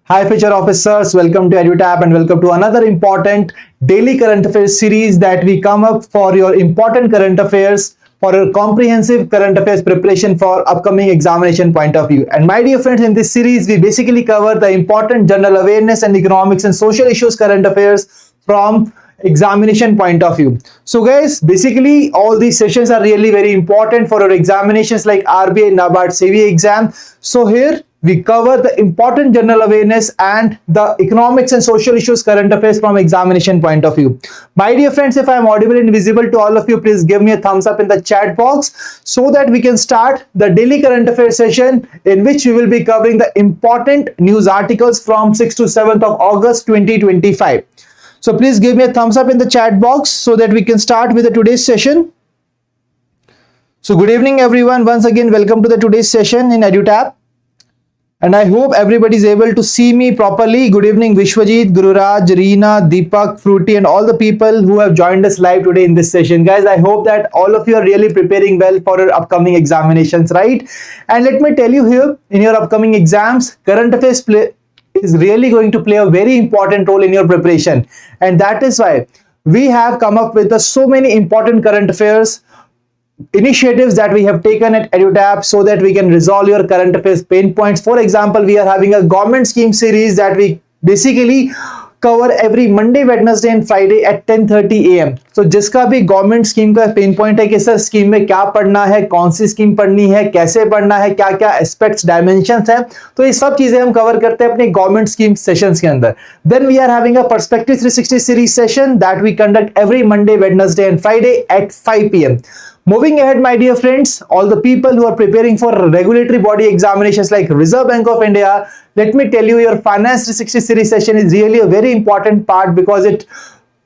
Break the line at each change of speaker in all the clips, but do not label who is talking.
Hi future officers, welcome to EduTap and welcome to another important daily current affairs series that we come up for your important current affairs, for your comprehensive current affairs preparation for upcoming examination point of view. And my dear friends, in this series we basically cover the important general awareness and economics and social issues current affairs from examination point of view. So guys, basically all these sessions are really very important for your examinations like RBI, NABARD, SEBI exam. So here we cover the important general awareness and the economics and social issues current affairs from examination point of view. My dear friends, if I am audible and visible to all of you, please give me a thumbs up in the chat box so that we can start the daily current affairs session in which we will be covering the important news articles from 6th to 7th of August 2025. So please give me a thumbs up in the chat box so that we can start with the today's session. So good evening everyone. Once again, welcome to the today's session in EduTap. And I hope everybody is able to see me properly. Good evening Vishwajit, Gururaj, Reena, Deepak, Fruity and all the people who have joined us live today in this session. Guys, I hope that all of you are really preparing well for your upcoming examinations, right? And let me tell you here, in your upcoming exams, current affairs is really going to play a very important role in your preparation. And that is why we have come up with so many important current affairs initiatives that we have taken at EduTap so that we can resolve your current affairs pain points. For example, we are having a government scheme series that we basically cover every Monday, Wednesday and Friday at 10:30 AM. So जिसका भी government scheme का pain point है कि sir scheme में क्या पढ़ना है, कौन सी स्कीम पढ़नी है, कैसे पढ़ना है, क्या क्या एस्पेक्ट्स डायमेंशंस हैं, तो ये सब चीजें हम कवर करते हैं अपने गवर्नमेंट स्कीम सेशंस के अंदर. Then we are having a perspective 360 series session that we conduct every Monday, Wednesday and Friday at 5 PM. Moving ahead, my dear friends, all the people who are preparing for regulatory body examinations like Reserve Bank of India, let me tell you, your Finance 360 series session is really a very important part because it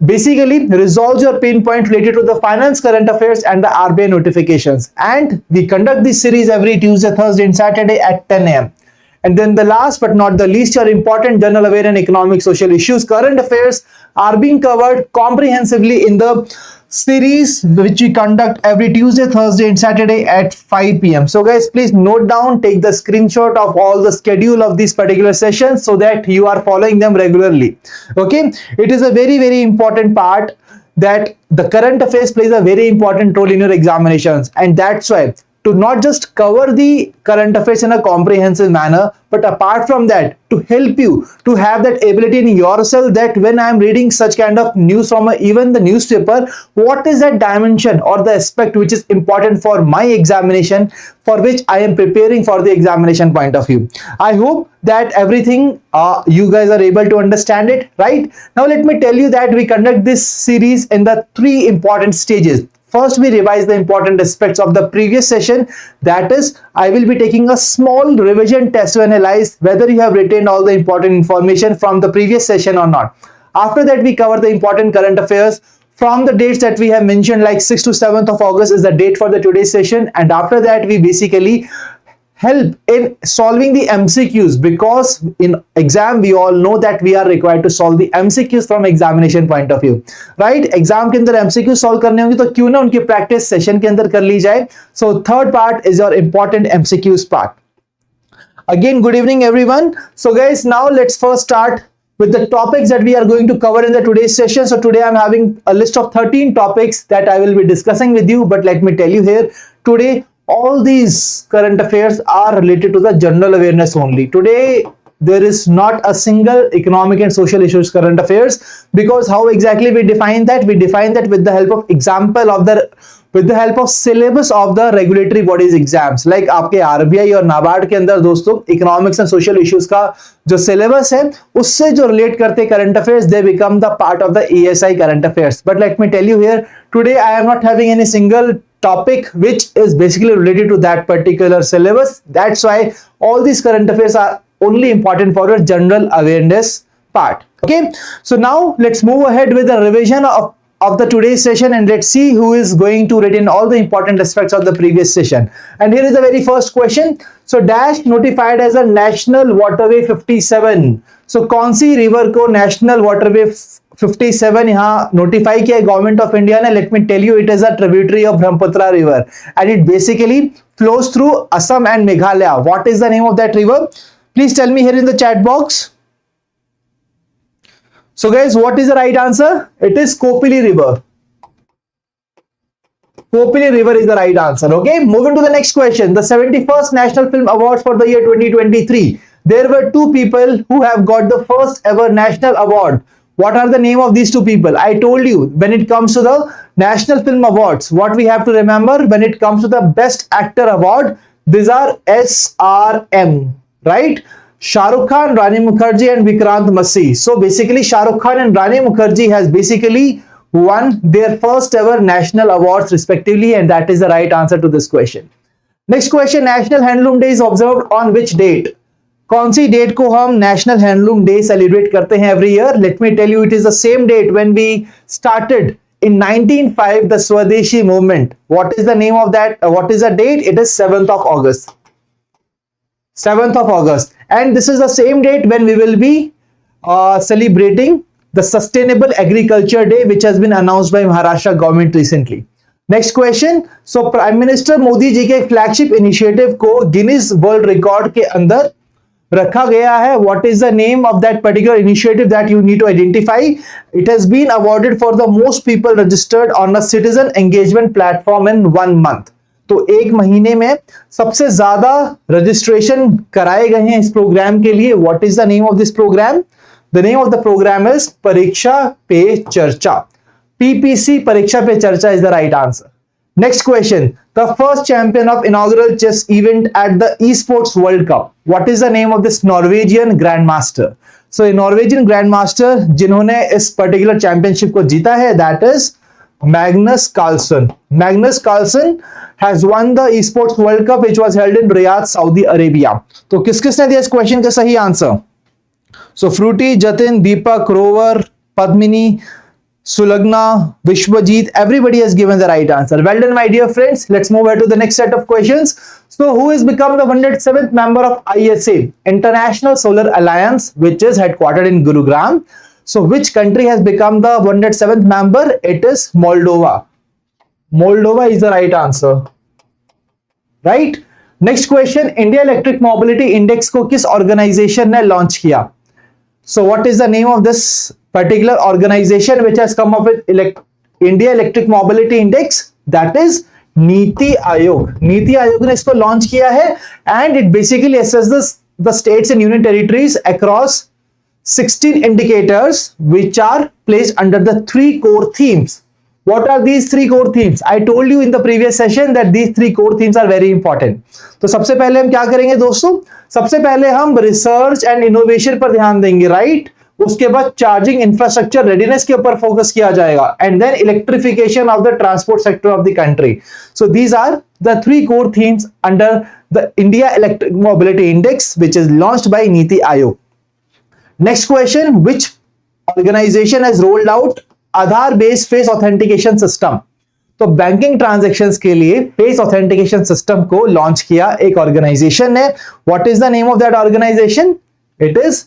basically resolves your pain point related to the finance current affairs and the RBI notifications. And we conduct this series every Tuesday, Thursday and Saturday at 10 AM. And then the last but not the least, your important general awareness and economic social issues current affairs are being covered comprehensively in the series which we conduct every Tuesday, Thursday and Saturday at 5 PM. So guys, please note down, take the screenshot of all the schedule of these particular sessions so that you are following them regularly. Okay, it is a very important part that the current affairs plays a very important role in your examinations, and that's why to not just cover the current affairs in a comprehensive manner, but apart from that, to help you to have that ability in yourself that when I am reading such kind of news from even the newspaper, what is that dimension or the aspect which is important for my examination, for which I am preparing for the examination point of view. I hope that everything you guys are able to understand it, right? Now let me tell you that we conduct this series in the 3 important stages. First, we revise the important aspects of the previous session. That is, I will be taking a small revision test to analyze whether you have retained all the important information from the previous session or not. After that, we cover the important current affairs from the dates that we have mentioned, like 6th to 7th of August is the date for the today's session. And after that, we basically help in solving the MCQs, because in exam we all know that we are required to solve the MCQs from examination point of view, right? Exam के अंदर MCQ solve करने होंगे तो क्यों ना उनकी practice session के अंदर कर ली जाए. So third part is your important MCQs part. Again, good evening everyone. So guys, now let's first start with the topics that we are going to cover in the today's session. So today I'm having a list of 13 topics that I will be discussing with you, but let me tell you here, today all these current affairs are related to the general awareness only. Today there is not a single economic and social issues current affairs, because how exactly we define that? We define that with the help of example of with the help of syllabus of the regulatory bodies exams. Like आपके RBI और NABARD के अंदर दोस्तों economics and social issues का जो syllabus है उससे जो relate करते current affairs, they become the part of the ESI current affairs. But let me tell you here, today I am not having any single topic which is basically related to that particular syllabus. That's why all these current affairs are only important for your general awareness part. Okay, so now let's move ahead with the revision of the today's session, and let's see who is going to retain all the important aspects of the previous session. And here is the very first question. So dash notified as a national waterway 57. So कौन सी river को national waterway 57 यहाँ notify किया है government of India ने? Let me tell you, it is a tributary of Brahmaputra river and it basically flows through Assam and Meghalaya. What is the name of that river? Please tell me here in the chat box. So guys, what is the right answer? It is Kopili River. Kopili River is the right answer. Okay, moving to the next question. The 71st National Film Awards for the year 2023. There were two people who have got the first ever national award. What are the name of these two people? I told you, when it comes to the National Film Awards, what we have to remember when it comes to the Best Actor Award, these are SRM, right? Shah Rukh Khan, Rani Mukherjee and Vikrant Massey. So basically Shah Rukh Khan and Rani Mukherjee has basically won their first ever national awards respectively, and that is the right answer to this question. Next question, National Handloom Day is observed on which date? कौन सी date को हम national handloom day celebrate करते हैं every year? Let me tell you, it is the same date when we started in 1905 the Swadeshi movement. What is the name of that? What is the date? It is 7th of August. 7th of August. And this is the same date when we will be celebrating the Sustainable Agriculture Day, which has been announced by Maharashtra government recently. Next question. So Prime Minister Modi जी के flagship initiative को Guinness World Record के अंदर रखा गया है. What is the name of that particular initiative that you need to identify? It has been awarded for the most people registered on a citizen engagement platform in 1 month. तो एक महीने में सबसे ज्यादा रजिस्ट्रेशन कराए गए हैं इस प्रोग्राम के लिए. What is the name of this program? The name of the program is परीक्षा पे चर्चा. PPC, परीक्षा पे चर्चा is the right answer. Next question. The first champion of inaugural chess event at the Esports World Cup. What is the name of this Norwegian Grandmaster? So Norwegian Grandmaster जिन्होंने इस particular championship को जीता है, that is Magnus Carlsen. Magnus Carlsen has won the Esports World Cup which was held in Riyadh, Saudi Arabia. तो किस किसने दिया इस question का सही answer? So Fruity, Jatin, Deepak, Rover, Padmini, Sulagna, Vishwajit, everybody has given the right answer. Well done, my dear friends. Let's move on to the next set of questions. So who has become the 107th member of ISA, International Solar Alliance, which is headquartered in Gurugram? So which country has become the 107th member? It is Moldova. Moldova is the right answer. Right? Next question, India Electric Mobility Index को किस organization ने launch किया? So what is the name of this particular organization which has come up with India Electric Mobility Index? That is NITI Aayog. NITI Aayog ने इसको launch किया है and it basically assesses the states and union territories across 16 indicators which are placed under the 3 core themes. What are these 3 core themes? I told you in the previous session that these 3 core themes are very important. तो सबसे पहले हम क्या करेंगे दोस्तों? सबसे पहले हम रिसर्च एंड इनोवेशन पर ध्यान देंगे, राइट? उसके बाद चार्जिंग इंफ्रास्ट्रक्चर रेडीनेस के ऊपर फोकस किया जाएगा and then electrification of the transport sector of the country. So these are the 3 core themes under the India Electric Mobility Index which is launched by Niti Aayog. Next question, which organization has rolled out Aadhaar based face authentication system? तो banking transactions के लिए face authentication system को launch किया एक organization ने. What is the name of that organization? It is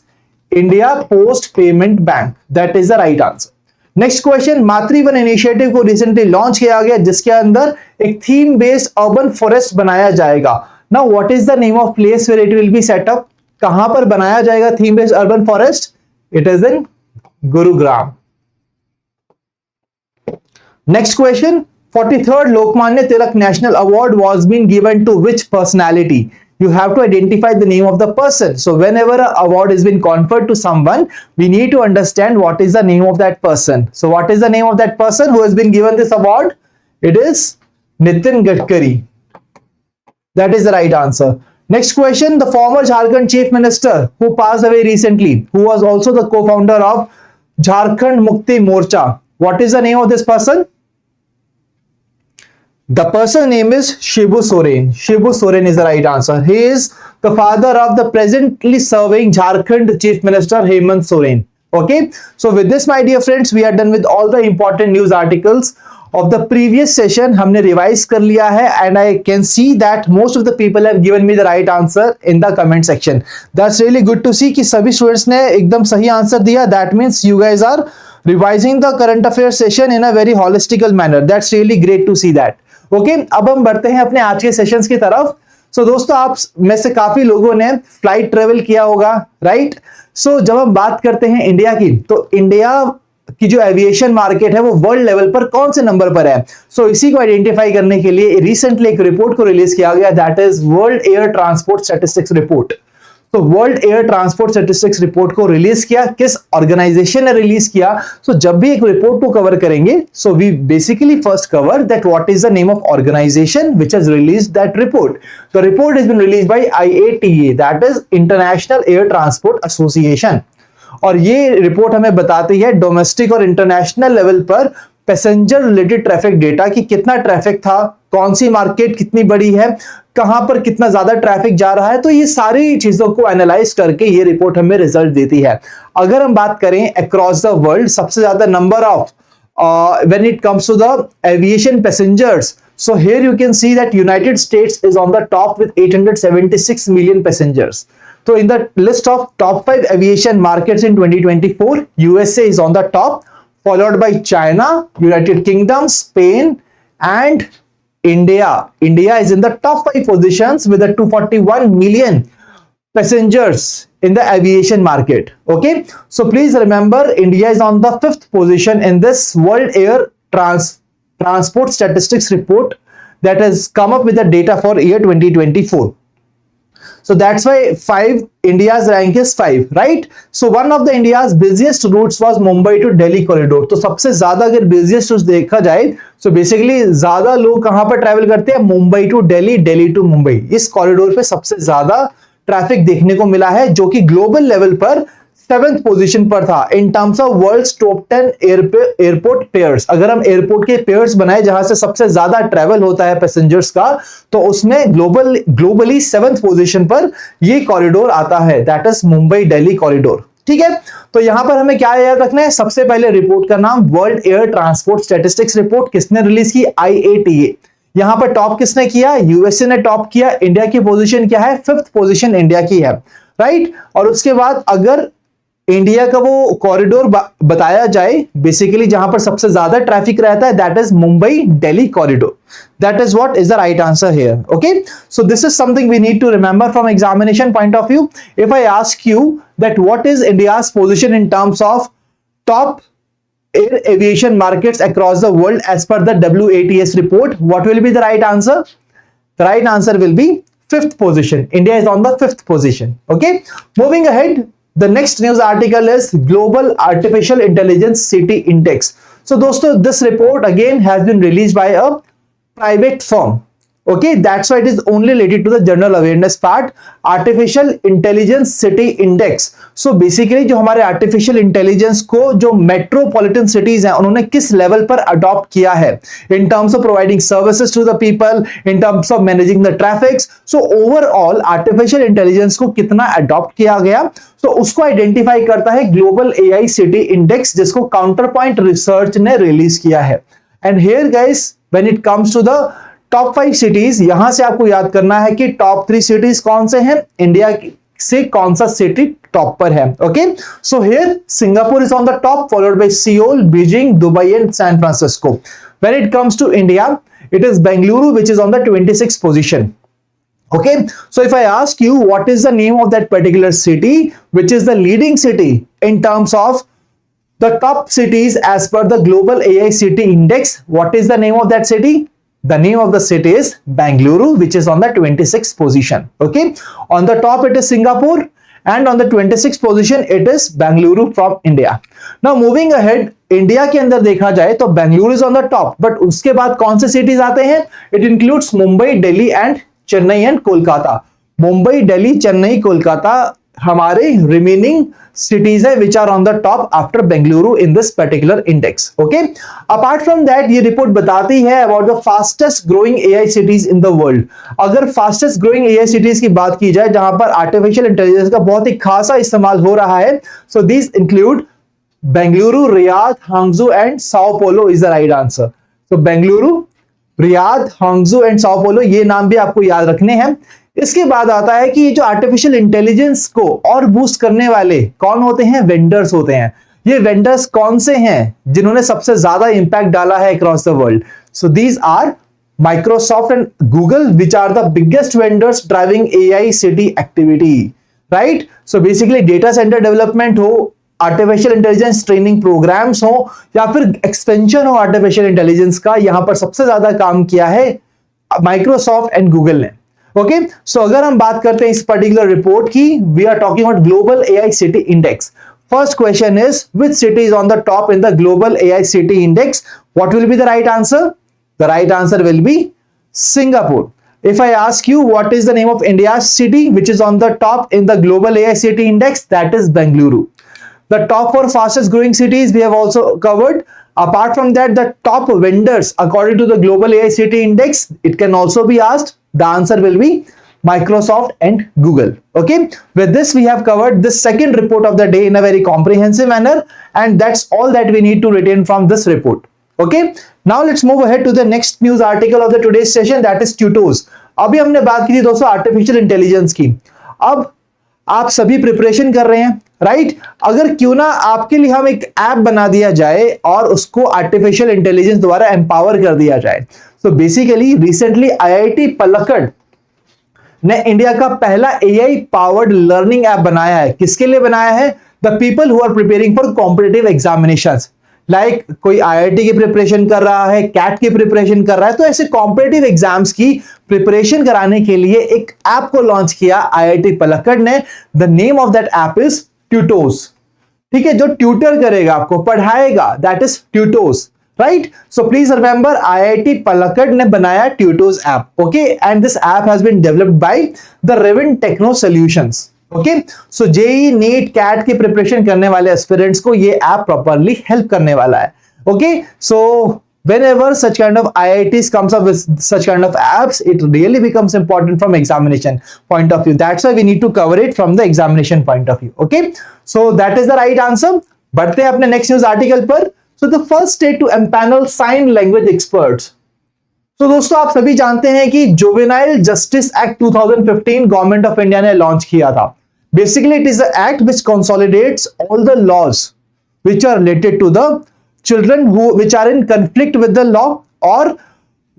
India post payment bank. That is the right answer. Next question, Matrivan initiative को recently launch किया गया जिसके अंदर एक थीम बेस्ड अर्बन फॉरेस्ट बनाया जाएगा. Now what is the name of place where it will be set up? कहां पर बनाया जाएगा theme based urban forest? It is in Gurugram. Next question, 43rd Lokmanya Tilak National Award was being given to which personality? You have to identify the name of the person. So whenever an award is being conferred to someone, we need to understand what is the name of that person. So what is the name of that person who has been given this award? It is Nitin Gadkari. That is the right answer. Next question, the former Jharkhand Chief Minister who passed away recently, who was also the co-founder of Jharkhand Mukti Morcha. What is the name of this person? The person name is Shibu Soren. Shibu Soren is the right answer. He is the father of the presently serving Jharkhand Chief Minister Hemant Soren. Okay. So with this, my dear friends, we are done with all the important news articles of the previous session. हमने revise कर लिया है and I can see that most of the people have given me the right answer in the comment section. That's really good to see कि सभी students ने एकदम सही answer दिया. That means you guys are revising the current affairs session in a very holistical manner. That's really great to see that. Okay अब हम बढ़ते हैं अपने आज के सेशंस की तरफ. सो दोस्तों आप में से काफी लोगों ने फ्लाइट ट्रेवल किया होगा, राइट? सो जब हम बात करते हैं इंडिया की, तो इंडिया की जो एविएशन मार्केट है वो वर्ल्ड लेवल पर कौन से नंबर पर है? सो इसी को आइडेंटिफाई करने के लिए रिसेंटली एक रिपोर्ट को रिलीज किया गया, that is world air transport statistics report. तो world air transport statistics report को रिलीज किया, किस ऑर्गेनाइजेशन ने रिलीज किया? सो जब भी एक रिपोर्ट को कवर करेंगे, so we basically first cover that what is the name of organisation which has released that report. The report has been released by IATA, that is international air transport association. और ये report हमें बताती है domestic और international level पर passenger related traffic data कि कितना traffic था, कौन सी मार्केट कितनी बड़ी है, कहां पर कितना ज्यादा ट्रैफिक जा रहा है। तो ये सारी चीजों को एनालाइज करके ये रिपोर्ट हमें रिजल्ट देती है। अगर हम बात करें अक्रॉस द वर्ल्ड, सबसे ज्यादा number of when it comes to the aviation passengers, so here you can see that United States is on the top with 876 million passengers. So in the list of top 5 aviation markets in 2024, USA is on the top, followed by China, United Kingdom, Spain, and India. India is in the top 5 positions with a 241 million passengers in the aviation market. Okay, so please remember India is on the 5th position in this World Air Transport Statistics report that has come up with the data for year 2024. So that's why India's rank is 5, right? So one of the India's busiest routes was Mumbai to Delhi corridor. तो सबसे ज्यादा अगर busiest routes देखा जाए, so basically ज्यादा लोग कहां पर ट्रैवल करते हैं? Mumbai to Delhi, Delhi to Mumbai. इस कॉरिडोर पे सबसे ज्यादा ट्रैफिक देखने को मिला है, जो कि ग्लोबल लेवल पर 7th पोजीशन पर था in terms of world's top 10 airport pairs. अगर हम एयरपोर्ट के पेयर्स बनाए जहां से सबसे ज्यादा ट्रैवल होता है पैसेंजर्स का, तो उसमें ग्लोबली 7th पोजीशन पर ये कॉरिडोर आता है, that is Mumbai Delhi corridor. ठीक है, तो यहां पर हमें क्या याद रखना है? सबसे पहले रिपोर्ट का नाम world air transport statistics report. किसने रिलीज की? IATA। यहां पर टॉप किसने किया? यूएसए ने टॉप किया। इंडिया की पोजीशन क्या है? 5th पोजीशन इंडिया की है, राइट? और उसके बाद अगर इंडिया का वो कॉरिडोर बताया जाए, बेसिकली जहां पर सबसे ज्यादा ट्रैफिक रहता है, that is Mumbai Delhi corridor. That is what is the right answer here. Okay, so this is something we need to remember from examination point of view. If I ask you that what is India's position in terms of top air aviation markets across the world as per the WATS report, what will be the right answer? The right answer will be 5th position. India is on the 5th position. Okay, moving ahead, the next news article is Global Artificial Intelligence City Index. So दोस्तों, this report again has been released by a private firm. Okay, that's why it is only related to the general awareness part. Artificial Intelligence City Index. So basically जो हमारे artificial intelligence को जो metropolitan cities हैं, उन्होंने किस level पर adopt किया है in terms of providing services to the people, in terms of managing the traffic. So overall artificial intelligence को कितना adopt किया गया, so उसको identify करता है Global AI City Index, जिसको Counterpoint Research ने release किया है. And here guys, when it comes to the top 5 cities, यहां से आपको याद करना है कि टॉप 3 सिटीज कौन से हैं, इंडिया से कौन सा सिटी टॉप पर है. Okay, so here Singapore is on the top, followed by Seoul, Beijing, Dubai and San Francisco. When it comes to India, it is Bengaluru which is on the 26th position. Okay, so if I ask you what is the name of that particular city which is the leading city in terms of the top cities as per the Global AI City Index, what is the name of that city? The name of the city is Bengaluru, which is on the 26th position. Okay, on the top it is Singapore, and on the 26th position it is Bengaluru from India. Now moving ahead, India के अंदर देखा जाए तो Bengaluru is on the top, but उसके बाद कौन से cities आते हैं? It includes Mumbai, Delhi and Chennai and Kolkata. Mumbai, Delhi, Chennai, Kolkata हमारे रिमेनिंग cities है which are on the top after Bengaluru in this particular index. Okay, apart from that ये रिपोर्ट बताती है about the fastest growing AI cities in the world. अगर fastest growing AI cities की बात की जाए जहां पर artificial intelligence का बहुत ही खासा इस्तेमाल हो रहा है, so these include Bengaluru, Riyadh, Hangzhou and Sao Paulo is the right answer. So Bengaluru, Riyadh, Hangzhou and Sao Paulo, ये नाम भी आपको याद रखने हैं. इसके बाद आता है कि ये जो आर्टिफिशियल इंटेलिजेंस को और बूस्ट करने वाले कौन होते हैं? वेंडर्स होते हैं. ये वेंडर्स कौन से हैं जिन्होंने सबसे ज्यादा इंपैक्ट डाला है across the world? So these are Microsoft and Google, which are the biggest vendors driving AI city activity, right? So basically data center development हो, आर्टिफिशियल इंटेलिजेंस ट्रेनिंग प्रोग्राम्स हो, या फिर एक्सपेंशन हो आर्टिफिशियल इंटेलिजेंस का, यहां पर सबसे ज्यादा काम किया है माइक्रोसॉफ्ट एंड गूगल ने। ओके, सो अगर हम बात करते हैं इस पर्टिकुलर रिपोर्ट की, we are talking about global AI city index. First question is, which city is on the top in the global AI city index? What will be the right answer? The right answer will be Singapore. If I ask you what is the name of India's city which is on the top in the global AI city index, that is Bengaluru. The top 4 fastest growing cities we have also covered. Apart from that, the top vendors according to the global AI city index, it can also be asked. The answer will be Microsoft and Google. Okay, with this we have covered this second report of the day in a very comprehensive manner, and that's all that we need to retain from this report. Okay, now let's move ahead to the next news article of the today's session, that is tutos. अभी हमने बात की थी दोस्तों artificial intelligence की। अब आप सभी प्रिपरेशन कर रहे हैं, राइट? अगर क्यों ना आपके लिए हम एक ऐप बना दिया जाए और उसको आर्टिफिशियल इंटेलिजेंस द्वारा एम्पावर कर दिया जाए। So basically recently IIT Palakkad ने इंडिया का पहला एआई पावर्ड लर्निंग ऐप बनाया है। किसके लिए बनाया है? The people who are preparing for competitive examinations. Like कोई आईआईटी की प्रिपरेशन कर रहा है, कैट की प्रिपरेशन कर रहा है, तो ऐसे कॉम्पिटिटिव एग्जाम्स की प्रिपरेशन कराने के लिए एक ऐप को लॉन्च किया आईआईटी पलक्कड़ ने। The name of that app is Tutos. ठीक है, जो ट्यूटर करेगा, आपको पढ़ाएगा, that is Tutos, right? So please remember, IIT Palakkad ने बनाया Tutos app, okay? And this app has been developed by the Revin Techno Solutions, okay? So JEE, NEET, CAT की preparation करने वाले एस्पिरेंट्स को ये ऐप प्रॉपरली हेल्प करने वाला है, okay? So whenever such kind of IITs comes up with such kind of apps, it really becomes important from examination point of view. That's why we need to cover it from the examination point of view, okay? So that is the right answer. बढ़ते हैं अपने next news article पर। So the first state to empanel sign language experts. तो दोस्तों आप सभी जानते हैं कि juvenile justice act 2015 government of India ने लॉन्च किया था। Basically it is the act which consolidates all the laws which are related to the children who which are in conflict with the law, और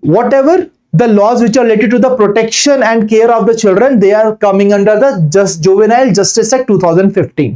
whatever the laws which are related to the protection and care of the children, they are coming under the Juvenile Justice Act 2015,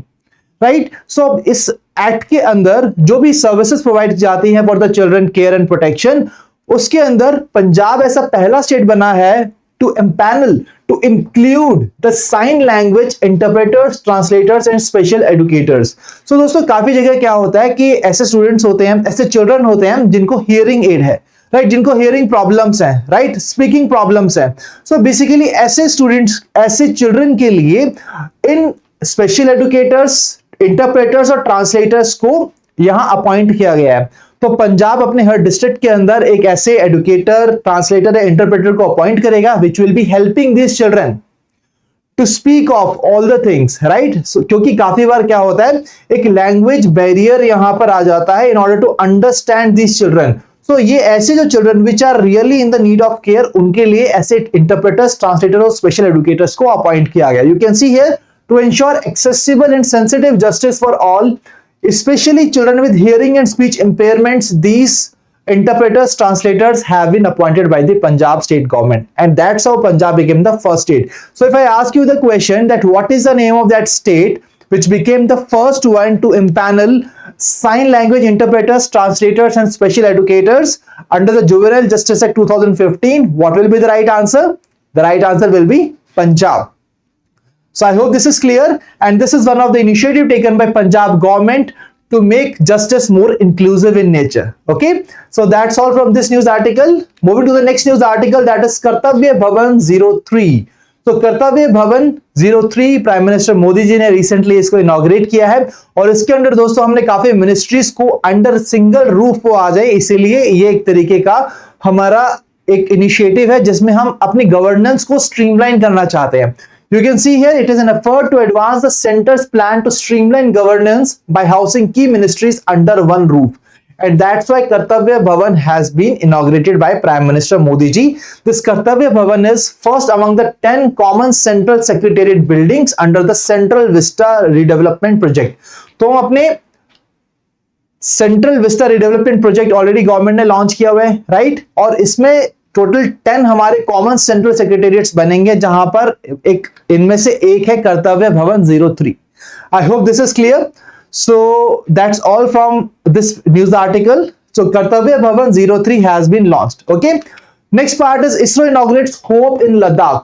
right? So इस act के अंदर जो भी services provide जाती हैं for the children care and protection, उसके अंदर पंजाब ऐसा पहला स्टेट बना है to empanel, to include the sign language interpreters, translators and special educators. So दोस्तों काफी जगह क्या होता है कि ऐसे स्टूडेंट्स होते हैं, ऐसे चिल्ड्रन होते हैं जिनको हियरिंग एड है, राइट? जिनको हियरिंग प्रॉब्लम्स हैं, राइट? स्पीकिंग प्रॉब्लम्स हैं। सो बेसिकली ऐसे स्टूडेंट्स, ऐसे चिल्ड्रन के लिए इन स्पेशल एडुकेटर्स, इंटरप्रेटर्स और ट्रांसलेटर्स को यहां अपॉइंट किया गया है। तो पंजाब अपने हर डिस्ट्रिक्ट के अंदर एक ऐसे एडुकेटर, ट्रांसलेटर या इंटरप्रेटर को अपॉइंट करेगा which will be helping this children to speak of all the things, right? क्योंकि काफी बार क्या होता है, एक लैंग्वेज बैरियर यहां पर आ जाता है in order to understand this children. So ये ऐसे जो children which are really in the need of care, उनके लिए ऐसे इंटरप्रेटर्स, ट्रांसलेटर और स्पेशल एडुकेटर्स को अपॉइंट किया गया। You can see here, to ensure accessible and sensitive justice for all, especially children with hearing and speech impairments, these interpreters, translators have been appointed by the Punjab state government, and that's how Punjab became the first state. So if I ask you the question that what is the name of that state which became the first one to empanel sign language interpreters, translators and special educators under the Juvenile Justice Act 2015, what will be the right answer? The right answer will be Punjab. So I hope this is clear, and this is one of the initiative taken by Punjab government to make justice more inclusive in nature. Okay, so that's all from this news article. Moving to the next news article, that is Kartavya Bhavan 03. तो कर्तव्य भवन 03 prime minister Modi ji ने recently इसको inaugurate किया है, और इसके अंदर दोस्तों हमने काफी मिनिस्ट्रीज को अंडर सिंगल रूफ को आ जाए, इसीलिए ये एक तरीके का हमारा एक इनिशिएटिव है जिसमें हम अपनी गवर्नेंस को स्ट्रीमलाइन करना चाहते हैं। You can see here it is an effort to advance the center's plan to streamline governance by housing key ministries under one roof. And that's why Kartavya Bhavan has been inaugurated by Prime Minister Modi ji. This Kartavya Bhavan is first among the 10 common central secretariat buildings under the Central Vista Redevelopment Project. तो हम अपने central Vista redevelopment project already government ने launch किया हुआ है, right? और इसमें total 10 हमारे कॉमन सेंट्रल सेक्रेटेरिएट्स बनेंगे, जहां पर एक इनमें से एक है कर्तव्य भवन 03. I hope this is clear. So that's all from this news article. So Kartavya Bhavan 03 has been launched. Okay. Next part is ISRO inaugurates hope in Ladakh.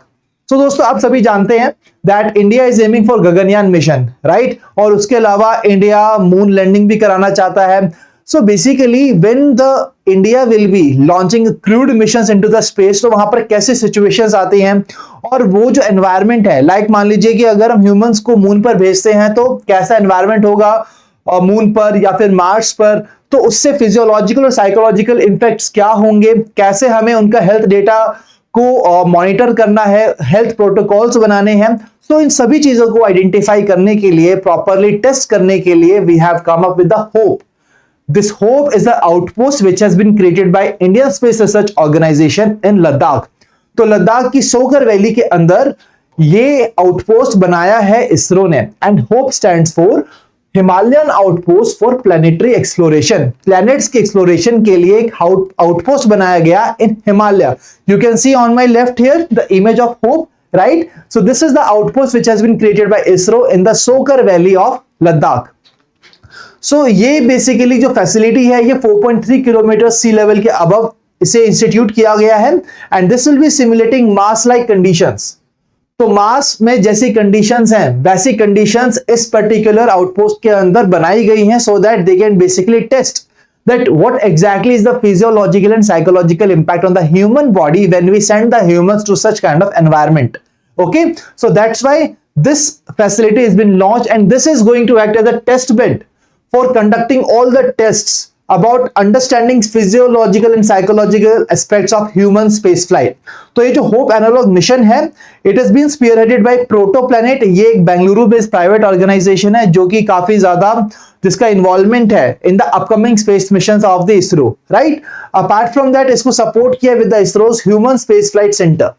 So दोस्तों आप सभी जानते हैं that India is aiming for Gaganyaan mission, right? और उसके अलावा India moon landing भी कराना चाहता है. So basically when the India will be launching crewed missions into the space, तो वहां पर कैसे situations आती हैं और वो जो environment है, like मान लीजिए कि अगर हम humans को मून पर भेजते हैं तो कैसा environment होगा मून पर या फिर मार्स पर, तो उससे फिजियोलॉजिकल और साइकोलॉजिकल इम्पैक्ट्स क्या होंगे, कैसे हमें उनका हेल्थ डेटा को मॉनिटर करना है, हेल्थ प्रोटोकॉल्स बनाने हैं. तो इन सभी चीजों को आइडेंटिफाई करने के लिए, प्रॉपरली टेस्ट करने के लिए we have come up with the hope. This hope is the outpost which has been created by Indian Space Research Organization in Ladakh. तो लद्दाख की सोकर वैली के अंदर ये आउटपोस्ट बनाया है इसरो ने. And HOPE stands for Himalayan outpost for planetary exploration. Planets के एक्सप्लोरेशन के लिए एक आउटपोस्ट बनाया गया in Himalaya. You can see on my left here the image of HOPE, right? So this is the outpost which has been created by ISRO in the Tso Kar valley of Ladakh. So ये basically जो facility है ये 4.3 kilometre sea level के above इसे instituted किया गया है. And this will be simulating Mars like conditions. तो मार्स में जैसी कंडीशंस हैं वैसी कंडीशंस इस पर्टिकुलर आउटपोस्ट के अंदर बनाई गई हैं, so that they can basically test that what exactly is the physiological and psychological impact on the human body when we send the humans to such kind of environment. Okay, so that's why this facility has been launched, and this is going to act as a test bed for conducting all the tests about understanding physiological and psychological aspects of human space flight. तो ये जो hope analogue mission है, it has been spearheaded by protoplanet. ये एक Bengaluru based private organisation है जो कि काफी ज्यादा जिसका इन्वॉल्वमेंट है in the upcoming space missions of the ISRO, right? Apart from that इसको सपोर्ट किया with the ISRO's human space flight centre.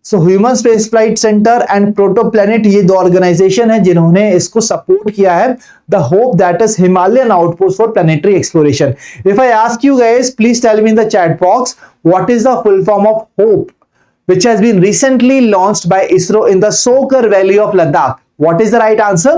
So human space flight centre and protoplanet ये दो ऑर्गेनाइजेशन है जिन्होंने इसको सपोर्ट किया है. The HOPE that is Himalayan outpost for planetary exploration. If I ask you guys, please tell me in the chat box what is the full form of hope which has been recently launched by ISRO in the Soker Valley of Ladakh. What is the right answer?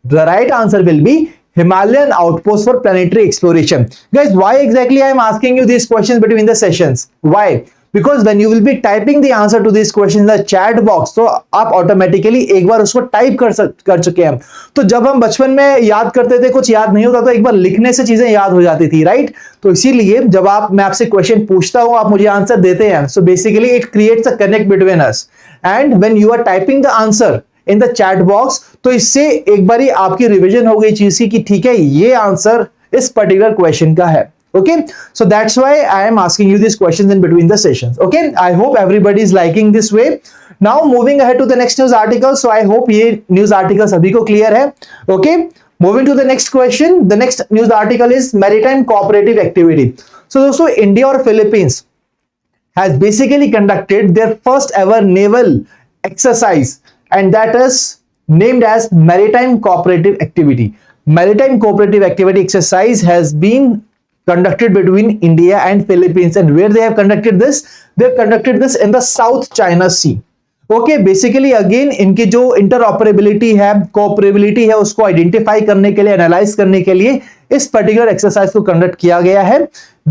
The right answer will be Himalayan Outpost for Planetary Exploration. Guys, why exactly I am asking you these questions between the sessions? Why? Because when you will be typing the answer to these questions in the chat box, तो आप automatically एक बार उसको type कर चुके हैं. तो जब हम बचपन में याद करते थे कुछ याद नहीं होता तो एक बार लिखने से चीजें याद हो जाती थी, राइट? तो इसीलिए जब मैं आपसे क्वेश्चन पूछता हूं आप मुझे आंसर देते हैं, so basically it creates a connect between us. And when you are typing the answer in the chat box, तो इससे एक बारी आपकी रिविजन हो गई चीज की कि ठीक है ये आंसर इस पर्टिकुलर क्वेश्चन का है. Okay, so that's why I am asking you these questions in between the sessions. Okay, I hope everybody is liking this way. Now moving ahead to the next news article. So I hope ये news article सभी को clear है. Okay, moving to the next question. The next news article is maritime cooperative activity. So दोस्तों India और Philippines has basically conducted their first ever naval exercise, and that is named as maritime cooperative activity. Maritime cooperative activity exercise has been conducted between India and Philippines, and where they have conducted this? They have conducted this in the South China Sea. Okay, basically again इनकी जो interoperability है, cooperability है, उसको identify करने के लिए, analyze करने के लिए इस particular exercise को conduct किया गया है.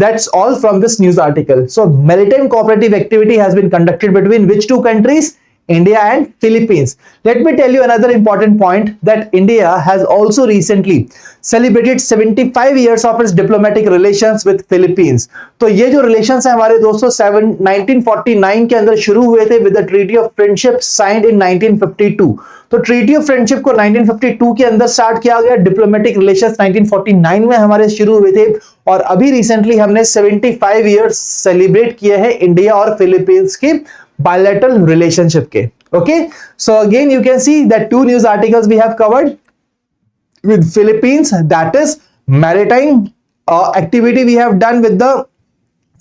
That's all from this news article. So maritime cooperative activity has been conducted between which two countries? India and Philippines. Let me tell you another important point, that India has also recently celebrated 75 years of its diplomatic relations with Philippines. तो ये जो relations हैं हमारे दोस्तों 1949 के अंदर शुरू हुए थे with the Treaty of Friendship signed in 1952. तो Treaty of Friendship को 1952 के अंदर स्टार्ट किया गया, diplomatic relations 1949 में हमारे शुरू हुए थे, और अभी recently हमने 75 years सेलिब्रेट किए हैं इंडिया और फिलीपींस के bilateral relationship के. Okay, so again you can see that two news articles we have covered with Philippines, that is maritime activity we have done with the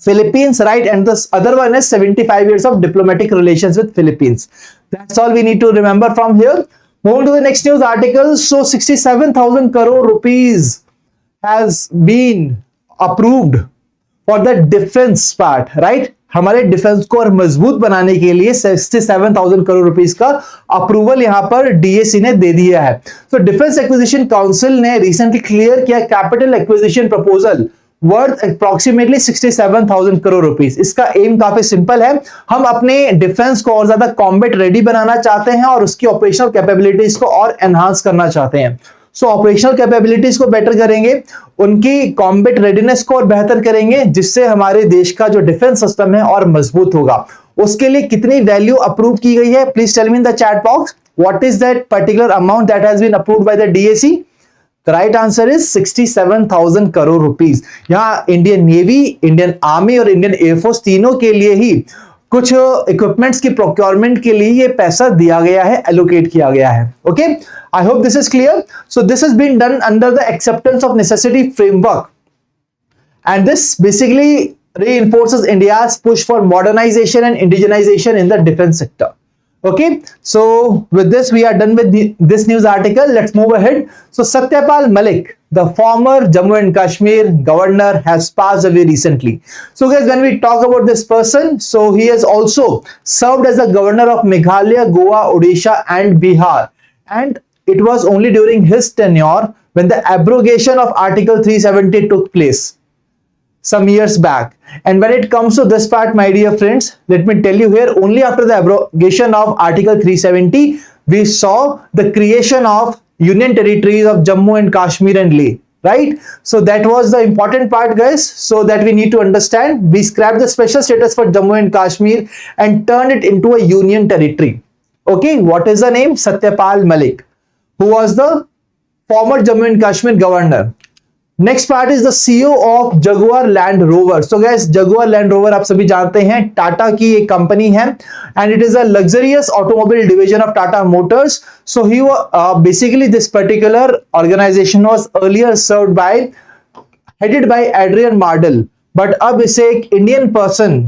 Philippines, right? And this other one is 75 years of diplomatic relations with Philippines. That's all we need to remember from here. Moving to the next news article. So 67,000 crore rupees has been approved for the defence part, right. हमारे defence को और मजबूत बनाने के लिए 67,000 crore rupees का approval यहां पर डीएसी ने दे दिया है। तो डिफेंस एक्विजिशन काउंसिल ने रिसेंटली क्लियर किया capital acquisition proposal worth approximately 67,000 crore rupees. इसका एम काफी सिंपल है, हम अपने डिफेंस को और ज्यादा कॉम्बैट रेडी बनाना चाहते हैं और उसकी ऑपरेशनल कैपेबिलिटीज को और एनहांस करना चाहते हैं। सो ऑपरेशनल कैपेबिलिटीज को बेटर करेंगे, उनकी कॉम्बैट रेडीनेस को और बेहतर करेंगे, जिससे हमारे देश का जो डिफेंस सिस्टम है और मजबूत होगा। उसके लिए कितनी वैल्यू अप्रूव की गई है, please tell me in the chat box what is that particular amount that has been approved by the DAC. The right answer is 67,000 crore rupees. यहां इंडियन नेवी, इंडियन आर्मी और इंडियन एयरफोर्स तीनों के लिए ही कुछ equipments की procurement के लिए ये पैसा दिया गया है, एलोकेट किया गया है। Okay, I hope this is clear. So this has been done under the acceptance of necessity framework and this basically reinforces India's push for modernization and indigenization in the defense sector. Okay, so with this we are done with this news article. Let's move ahead. So Satyapal Malik, the former Jammu and Kashmir governor, has passed away recently. So guys, when we talk about this person, so he has also served as the governor of Meghalaya, Goa, Odisha and Bihar, and it was only during his tenure when the abrogation of Article 370 took place some years back. And when it comes to this part, my dear friends, let me tell you here, only after the abrogation of Article 370, we saw the creation of Union Territories of Jammu and Kashmir and Leh, right? So that was the important part, guys, so that we need to understand. We scrapped the special status for Jammu and Kashmir and turned it into a Union Territory. Okay, what is the name? Satyapal Malik, who was the former Jammu and Kashmir governor. Next part is the CEO of Jaguar Land Rover. So guys, Jaguar Land Rover आप सभी जानते हैं टाटा की एक company है and it is a luxurious automobile division of Tata Motors. So he basically this particular organization was earlier served by headed by Adrian Mardell, but अब इसे एक इंडियन पर्सन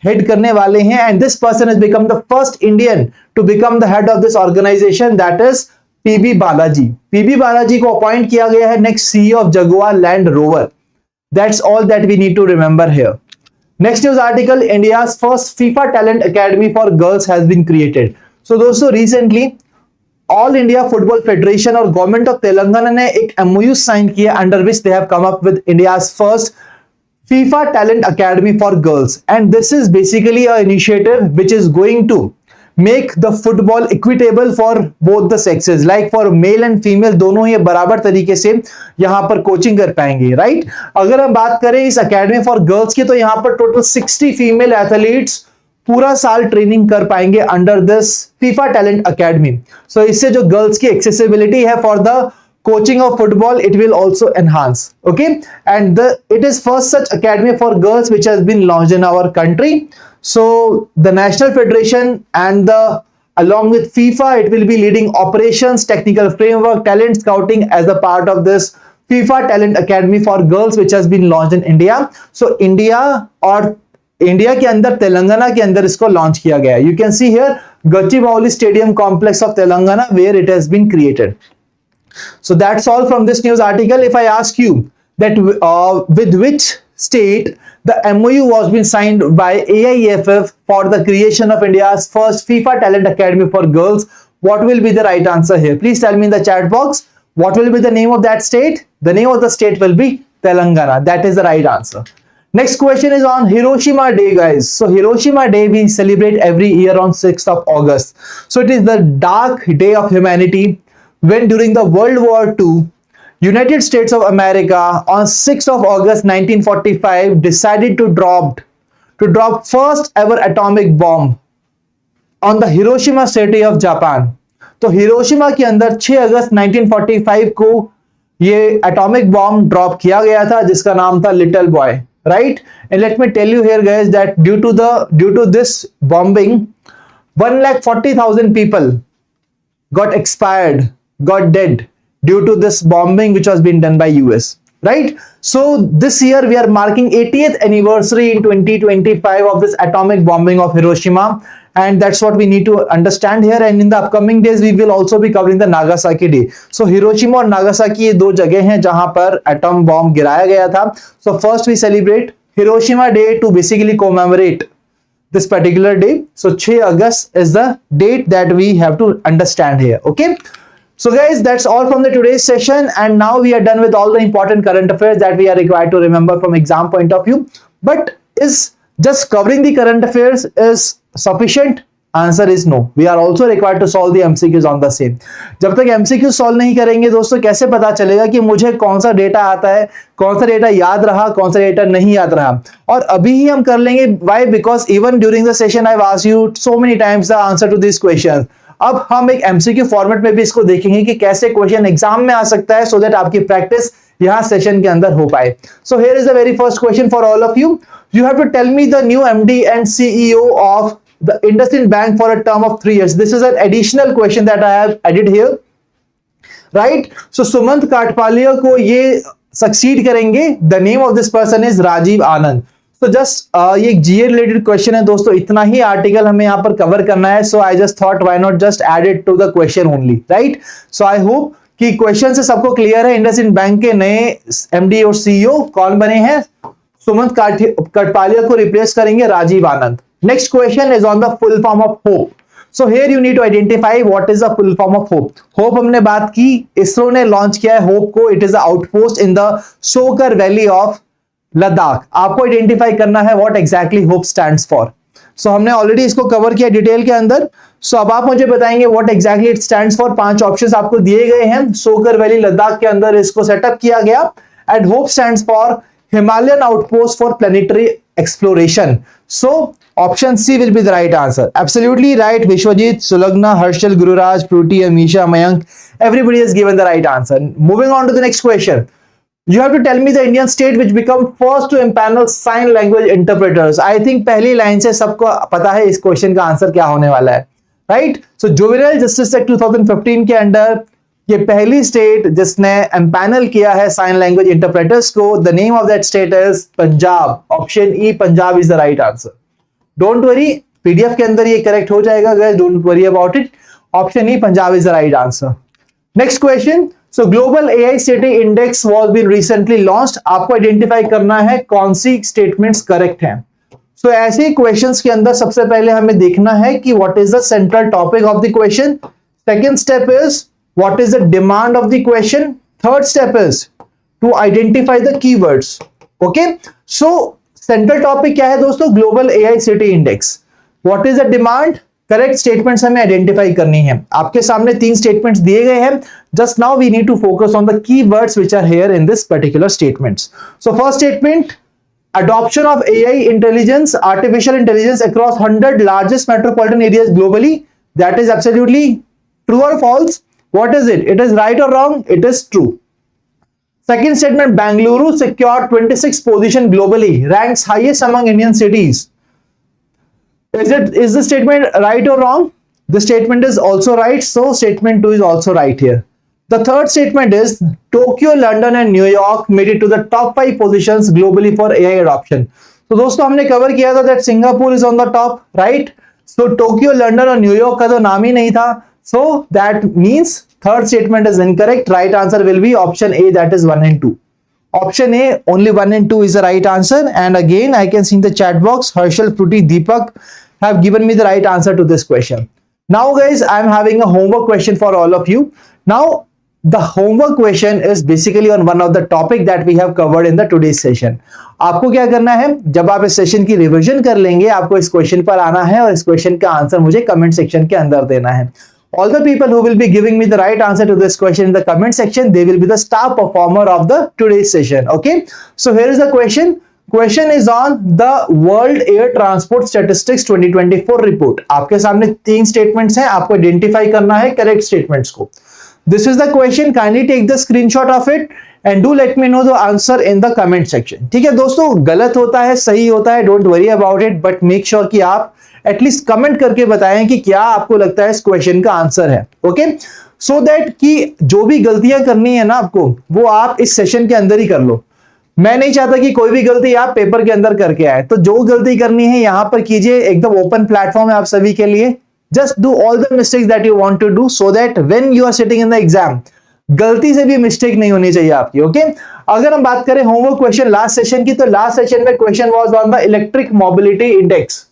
हेड करने वाले हैं and this person has become the first Indian to become the head of this organization, that is PB Balaji. PB Balaji को appoint किया गया है next CEO of Jaguar Land Rover. That's all that we need to remember here. Next news article, India's first FIFA talent academy for girls has been created. So दोस्तों, recently all India football federation और government of Telangana ने एक MOU sign किया under which they have come up with India's first FIFA Talent Academy for Girls, and this is basically a initiative which is going to make the football equitable for both the sexes, like for male and female दोनों ही बराबर तरीके से यहाँ पर coaching कर पाएंगे, right. अगर हम बात करें इस अकेडमी फॉर गर्ल्स की, तो यहाँ पर टोटल 60 फीमेल एथलीट्स पूरा साल ट्रेनिंग कर पाएंगे under this FIFA talent academy. So इससे जो गर्ल्स की एक्सेसिबिलिटी है for the coaching of football, it will also enhance. Okay, and it is first such academy for girls which has been launched in our country. So the national federation and along with FIFA, it will be leading operations, technical framework, talent scouting as a part of this FIFA Talent Academy for Girls which has been launched in India. So India के अंदर तेलंगाना के अंदर इसको launch किया गया है। You can see here Gachibowli Stadium complex of Telangana where it has been created. So that's all from this news article. If I ask you that with which state the MOU was been signed by AIFF for the creation of India's first FIFA Talent Academy for Girls, what will be the right answer here? Please tell me in the chat box. What will be the name of that state? The name of the state will be Telangana. That is the right answer. Next question is on Hiroshima Day, guys. So Hiroshima Day we celebrate every year on 6th of August. So it is the dark day of humanity when during the World War II, United States of America on 6th of August 1945 decided to drop first ever atomic bomb on the Hiroshima city of Japan. तो Hiroshima के अंदर 6 अगस्त 1945 को ये atomic bomb drop किया गया था जिसका नाम था little boy, right? And let me tell you here, guys, that due to this bombing, 140,000 people got expired, got dead due to this bombing which was being done by US, right? So this year we are marking 80th anniversary in 2025 of this atomic bombing of Hiroshima, and that's what we need to understand here. And in the upcoming days we will also be covering the Nagasaki Day. So Hiroshima और Nagasaki ये दो जगह हैं जहां पर atom bomb गिराया गया था. So first we celebrate Hiroshima Day to basically commemorate this particular day. So 6 August is the date that we have to understand here. Okay. So guys, that's all from the today's session, and now we are done with all the important current affairs that we are required to remember from exam point of view. But is just covering the current affairs is sufficient? Answer is no. We are also required to solve the MCQs on the same. जब तक MCQ solve नहीं करेंगे दोस्तों, कैसे पता चलेगा कि मुझे कौन सा डेटा आता है, कौन सा डेटा याद रहा, कौन सा डेटा नहीं याद रहा? और अभी ही हम कर लेंगे. Why? Because even during the session I've asked you so many times the answer to these questions. अब हम एक MCQ फॉर्मेट में भी इसको देखेंगे कि कैसे क्वेश्चन एग्जाम में आ सकता है, सो दैट आपकी प्रैक्टिस यहाँ सेशन के अंदर हो पाए. So here is the very first question for all of you. You have to tell me the new MD and CEO of the IndusInd Bank for a term of 3 years. This is an additional question that I have added here, right? So Sumant Katpalia को ये succeed करेंगे. The name of this person is Rajiv Anand. So just ये एक GA related question है दोस्तों. इतना ही article हमें यहाँ पर कवर करना है. So I just thought why not just add it to the question only, right? So I hope कि क्वेश्चन से सबको क्लियर है. IndusInd बैंक के नए MD और CEO कौन बने हैं? सुमंत कटपालिया को रिप्लेस करेंगे Rajeev Anand. Next question is on the full form of HOPE. So here you need to identify what is the full form of HOPE. HOPE हमने बात की, इसरो ने लॉन्च किया है होप को. It is the outpost in the Tso Kar valley of Ladakh. आपको identify करना है what exactly HOPE stands for. So हमने ऑलरेडी इसको कवर किया डिटेल के अंदर. सो अब आप मुझे बताएंगे what exactly it stands for. 5 options आपको दिए गए हैं. सोकर वैली लद्दाख के अंदर इसको सेटअप किया गया. And HOPE stands for Himalayan outpost for planetary exploration. So option C will be the right answer. Absolutely right. Vishwajit, Sulagna, Harshal, Gururaj, Pruti, Amisha, Mayank. Everybody has given the right answer. Moving on to the next question. You have to tell me the Indian state which become first to impanel sign language interpreters. I think पहली line से सबको पता है इस question का answer क्या होने वाला है, right? So Juvenile Justice Act 2015 के अंडर ये पहली स्टेट जिसने एम्पैनल किया है साइन लैंग्वेज इंटरप्रेटर्स को. The name of that state is Punjab. Option E Punjab is the right answer. Don't worry, PDF के अंदर ये करेक्ट हो जाएगा guys, don't worry about it. Option E Punjab is the right answer. Next question. So global AI city index was been recently launched. आपको identify करना है कौन सी statements correct हैं. सो ऐसे क्वेश्चंस के अंदर सबसे पहले हमें देखना है कि what is the central topic of the question. Second step is what is the demand of the question. Third step is to identify the keywords. Okay, so central topic क्या है दोस्तों? Global AI City Index. What is the demand? Correct statements हमें identify करनी है. आपके सामने 3 statements दिए गए हैं. Just now we need to focus on the keywords which are here in this particular statements. So first statement, adoption of AI intelligence, artificial intelligence across 100 largest metropolitan areas globally. That is absolutely true or false? What is it? It is right or wrong? It is true. Second statement, Bangalore secured 26th position globally, ranks highest among Indian cities. Is the statement right or wrong? The statement is also right, so statement 2 is also right here. The third statement is Tokyo, London and New York made it to the top 5 positions globally for AI adoption. तो दोस्तों हमने cover किया था that Singapore is on the top, right? So Tokyo, London और New York का तो नाम ही नहीं था. So that means third statement is incorrect. Right answer will be option A, that is 1 and 2. Option A, only 1 and 2 is the right answer. And again, I can see in the chat box, Harshal, Pruti, Deepak have given me the right answer to this question. Now guys, I am having a homework question for all of you. Now, the homework question is basically on one of the topic that we have covered in the today's session. आपको क्या करना है, जब आप इस session की revision कर लेंगे, आपको इस क्वेश्चन पर आना है और इस क्वेश्चन का आंसर मुझे कमेंट सेक्शन के अंदर देना है. All the people who will be giving me the right answer to this question in the comment section, they will be the star performer of the today's session. Okay, so here is the question. Question is on the World Air Transport Statistics 2024 report. आपके सामने 3 statements हैं, आपको identify करना है correct statements को. This is the question. Kindly take the screenshot of it and do let me know the answer in the comment section. ठीक है दोस्तों, गलत होता है, सही होता है, don't worry about it, but make sure कि आप एटलीस्ट कमेंट करके बताएं कि क्या आपको लगता है इस क्वेश्चन का आंसर है. ओके, सो दैट कि जो भी गलतियां करनी है ना आपको, वो आप इस सेशन के अंदर ही कर लो. मैं नहीं चाहता कि कोई भी गलती आप पेपर के अंदर करके आए. तो जो गलती करनी है यहां पर कीजिए. एकदम ओपन प्लेटफॉर्म है आप सभी के लिए. Just do all the mistakes that you want to do, so that when you are sitting in the exam, गलती से भी मिस्टेक नहीं होनी चाहिए आपकी। ओके, अगर हम बात करें होमवर्क क्वेश्चन लास्ट सेशन की, तो लास्ट सेशन में question was on the electric mobility index.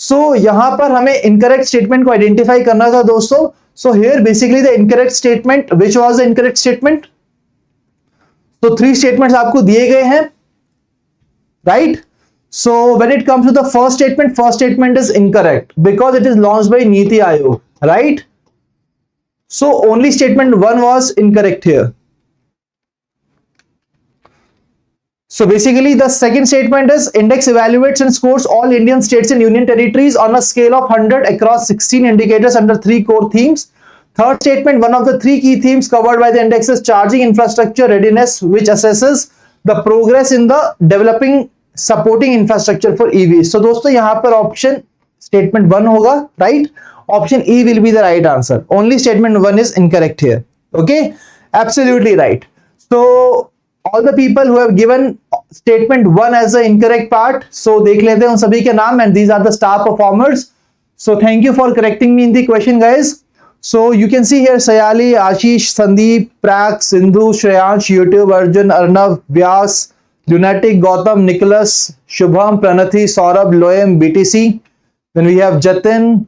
So यहां पर हमें इनकरेक्ट स्टेटमेंट को आइडेंटिफाई करना था दोस्तों। So here basically the incorrect statement, which was the incorrect statement? तो 3 स्टेटमेंट्स आपको दिए गए हैं, right? So when it comes to the first statement is incorrect because it is launched by Niti Aayog, right? So only statement 1 was incorrect here. So basically the second statement is index evaluates and scores all Indian states and union territories on a scale of 100 across 16 indicators under 3 core themes. Third statement, one of the 3 key themes covered by the index is charging infrastructure readiness, which assesses the progress in the developing supporting infrastructure for EV. So दोस्तों यहां पर option statement 1 होगा, राइट? Option E will be the right answer. Only statement 1 is incorrect here. Okay, absolutely right. So all the people who have given statement 1 as the incorrect part, so देख लेते हैं उन सभी के नाम, and these are the star performers. So thank you for correcting me in the question guys. So you can see here Sayali, Ashish, Sandeep, Prak, Sindhu, Shreyansh, YouTube, Arjun, Arnav, Vyas, Lunatic, Gautam, Nicholas, Shubham, Pranathi, Saurabh, Loem, BTC. Then we have Jatin,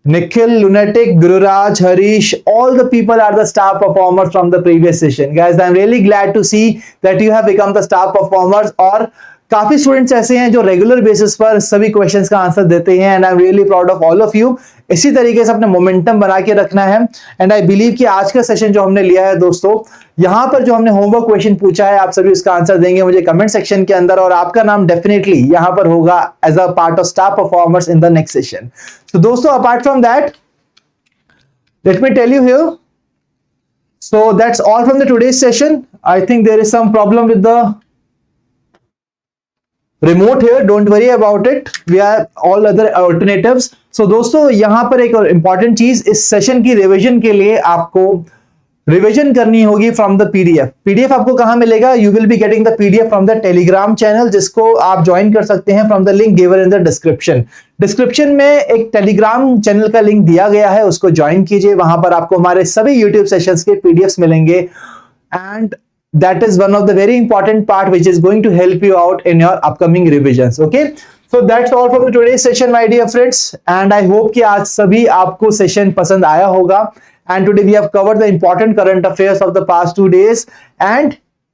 Nikhil, Lunatic, Gururaj, Harish. All the people are the star performers from the previous session. Guys, I'm really glad to see that you have become the star performers. और काफी students ऐसे हैं जो regular basis पर सभी questions का answer देते हैं, and I am really proud of all of you. इसी तरीके से अपने मोमेंटम बना के रखना है, एंड आई बिलीव कि आज का सेशन जो हमने लिया है दोस्तों, यहां पर जो हमने होमवर्क क्वेश्चन पूछा है, आप सभी उसका आंसर देंगे मुझे कमेंट सेक्शन के अंदर, और आपका नाम डेफिनेटली यहां पर होगा as a part of star performers in the next session. तो दोस्तों apart from that, let me tell you here, so that's all from the today's session. I think there is some problem with the remote here, don't worry about it, we have all other alternatives. So दोस्तों यहां पर एक और important चीज, इस session की revision के लिए आपको रिवीजन करनी होगी फ्रॉम द पीडीएफ। पीडीएफ आपको कहां मिलेगा? You will be getting the PDF from the Telegram channel, जिसको आप ज्वाइन कर सकते हैं from the link given in the description. Description में एक टेलीग्राम चैनल का लिंक दिया गया है, उसको ज्वाइन कीजिए। वहां पर आपको हमारे सभी यूट्यूब सेशंस के पीडीएफ्स मिलेंगे, and that is one of the very important part which is going to help you out in your upcoming revisions. Okay, so that's all from today's session my dear friends, and I hope कि आज सभी आपको session पसंद आया होगा। And today we have covered the important current affairs of the past 2 days, and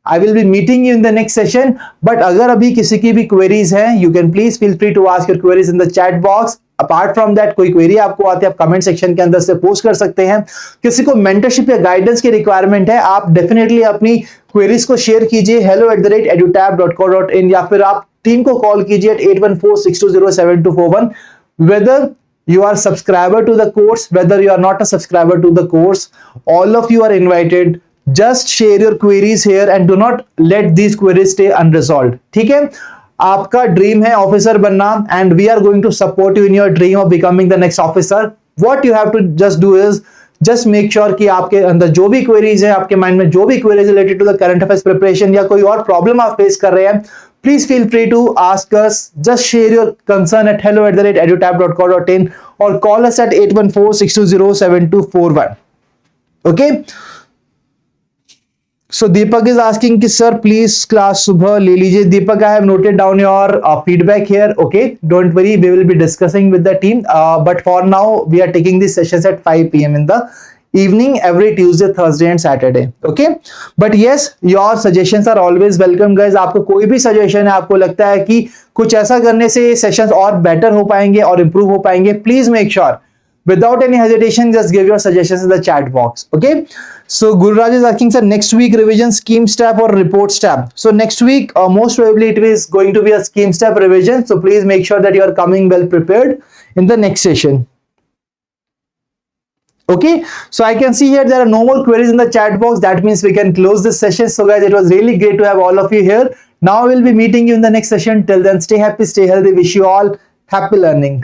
I will be meeting you in the next session. But अगर अभी किसी की भी queries हैं, you can please feel free to ask your queries in the chat box. Apart from that, कोई query आपको आती है, आप कमेंट सेक्शन के अंदर से पोस्ट कर सकते हैं। किसी को मेंटरशिप या गाइडेंस की रिक्वायरमेंट है, आप डेफिनेटली अपनी क्वेरीज को शेयर कीजिए hello@edutap.co.in, या फिर आप टीम को कॉल कीजिए 8146207241। Whether you are subscriber to the course, whether you are not a subscriber to the course, all of you are invited. Just share your queries here and do not let these queries stay unresolved. ठीक है, आपका dream है officer बनना, and we are going to support you in your dream of becoming the next officer. What you have to just do is just make sure कि आपके अंदर जो भी क्वेरीज है, आपके माइंड में जो भी queries related to the current affairs preparation या कोई और प्रॉब्लम आप फेस कर रहे हैं, please feel free to ask us. Just share your concern at hello@edutap.co.in or call us at 8146207241. Okay, so Deepak is asking कि sir please class सुबह ले लीजिए। Deepak, I have noted down your feedback here. Okay, don't worry, we will be discussing with the team, but for now we are taking these sessions at 5 p.m. in the evening every Tuesday, Thursday and Saturday. Okay, but yes, your suggestions are always welcome guys. आपको कोई भी suggestion है, आपको लगता है कि कुछ ऐसा करने से सेशंस और बेटर हो पाएंगे और इंप्रूव हो पाएंगे, please make sure without any hesitation just give your suggestions in the chat box. Okay, so Gururaj is asking sir, next week revision schemes tab or reports tab? So next week most probably it is going to be a schemes tab revision, so please make sure that you are coming well prepared in the next session. Okay, so I can see here there are no more queries in the chat box. That means we can close this session. So guys, it was really great to have all of you here. Now we'll be meeting you in the next session. Till then, stay happy, stay healthy. Wish you all happy learning.